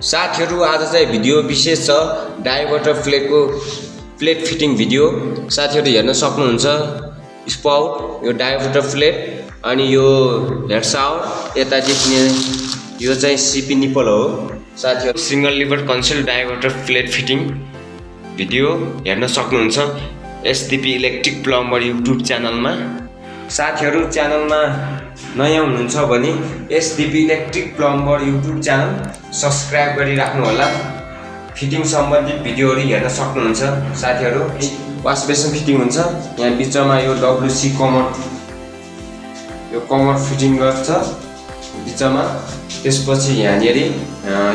साथीहरु आज चाहिँ भिडियो विशेष छ डाइभर्टर प्लेट फिटिङ भिडियो साथीहरु हेर्न सक्नुहुन्छ। स्पाउट यो डाइभर्टर प्लेट अनि यो हेड शावर यता देखिने यो चाहिँ सीपी निप्पल हो। साथीहरु single lever concealed diverter plate fitting video हेर्न सक्नुहुन्छ SDP इलेक्ट्रिक प्लम्बर युट्युब च्यानलमा। साथीहरु च्यानलमा नयाँ हुनुहुन्छ भने SDP electric plumber YouTube channel subscribe गरिराख्नु होला। फिटिङ सम्बन्धित भिडियोहरु हेर्न सक्नुहुन्छ। साथीहरु वाश बेसिन फिटिङ हुन्छ। यहाँ बिचमा यो WC कमर फिटिङ गर्छ बिचमा। त्यसपछि यहाँनेरि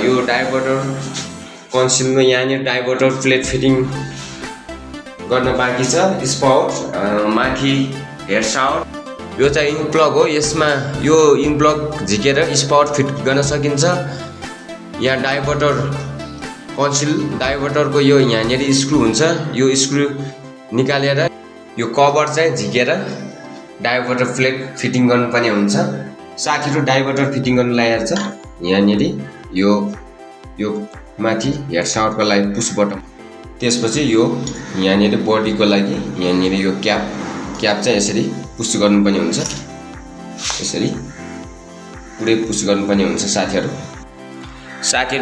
यो डाइभर्टर कन्सिलमा यहाँनेरि डाइभर्टर प्लेट फिटिङ गर्न बाँकी छ। स्पाउट माथि हेड शावर यो चाहिँ इन प्लग हो। यसमा यो इन प्लग झिकेर स्पाउट फिट गर्न सकिन्छ। यहाँ डाइभर्टर कन्सिल डाइभर्टरको यो यहाँनेरि स्क्रु हुन्छ। यो स्क्रु निकालेर यो कभर चाहिँ झिकेर डाइभर्टर प्लेट फिटिङ गर्नुपर्ने हुन्छ। साथीहरु डाइभर्टर फिटिङ गर्न लागेको छ। यहाँनेरि यो माथि हेड शावरको लागि पुश बटन। त्यसपछि यो यहाँनेरि बडीको लागि यहाँनेरि यो क्याप चाहिँ यसरी पुश गर्नुपर्ने हुन्छ। यसरी पुरै पुश गर्नुपर्ने हुन्छ साथीहरु।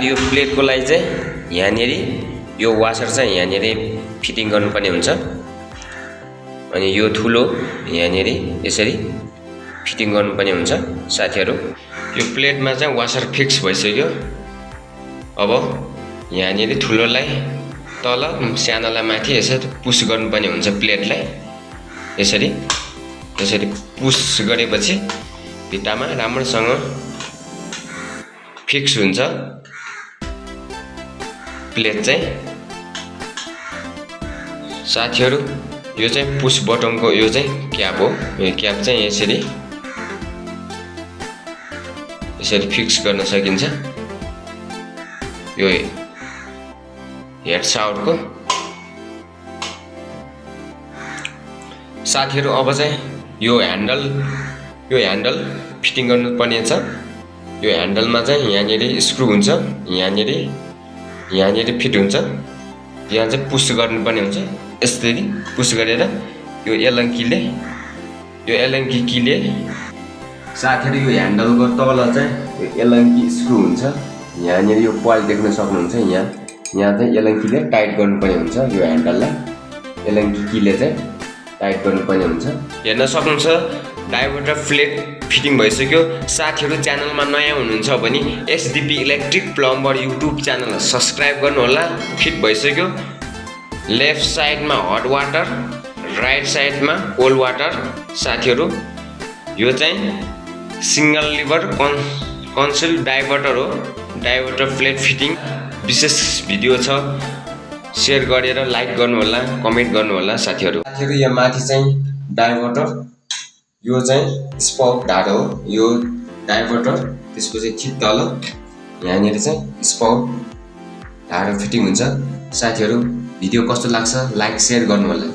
यो प्लेटको लागि चाहिँ यहाँनेरि यो वाशर चाहिँ यहाँनेरि फिटिङ गर्नुपर्ने हुन्छ। अनि यो ठुलो यहाँनेरि यसरी फिटिङ गर्नुपर्ने हुन्छ साथीहरु। यो प्लेटमा चाहिँ वाशर फिक्स भइसक्यो। अब यहाँनेरि ठुलोलाई तल सानोलाई माथि यसरी पुश गर्नुपर्ने हुन्छ। प्लेटलाई यसरी पुश गरेपछि भित्तामा राम्रोसँग फिक्स हुन्छ प्लेट चाहिँ। साथीहरु यो चाहिँ पुश बटनको यो चाहिँ क्याप हो। यो क्याप चाहिँ यसरी फिक्स गर्न सकिन्छ। यो हेड शावरको साथीहरु अब चाहिँ यो ह्यान्डल फिटिङ गर्नुपर्ने छ। यो ह्यान्डलमा चाहिँ यहाँनेरि स्क्रु हुन्छ। यहाँनेरि फिट हुन्छ। यहाँ चाहिँ पुश गर्नुपर्ने हुन्छ। यसरी पुश गरेर यो एलङ्कीले साथीहरु यो ह्यान्डलको तल चाहिँ यो एलङ्की स्क्रु हुन्छ। यहाँनेरि यो प्वाल देख्न सक्नुहुन्छ। यहाँ चाहिँ एलङ्कीले टाइट गर्नुपर्ने हुन्छ। यो ह्यान्डललाई एलङ्कीले चाहिँ टाइट गर्नुपर्ने हुन्छ। हेर्न सक्नुहुन्छ डाइभर्टर प्लेट फिटिङ भइसक्यो। साथीहरु च्यानलमा नयाँ हुनुहुन्छ भने SDP electric plumber YouTube channel subscribe गर्नु होला। फिट भइसक्यो। लेफ्ट साइडमा हट वाटर, राइट साइडमा कोल्ड वाटर। साथीहरु यो चाहिँ सिंगल लिभर कन्सिल डाइभर्टर हो। डाइभर्टर प्लेट फिटिङ विशेष भिडियो छ। शेयर गरेर लाइक गर्नु होला, कमेन्ट गर्नु होला साथीहरु। यहाँ माथि चाहिँ डाइभर्टर यो चाहिँ स्पाउट ढाडो हो। यो डाइभर्टर त्यसपछि ठिक तल यहाँनेरि चाहिँ स्पाउट ढाडो फिटिङ हुन्छ। साथीहरु भिडियो कस्तो लाग्छ लाइक शेयर गर्नु होला।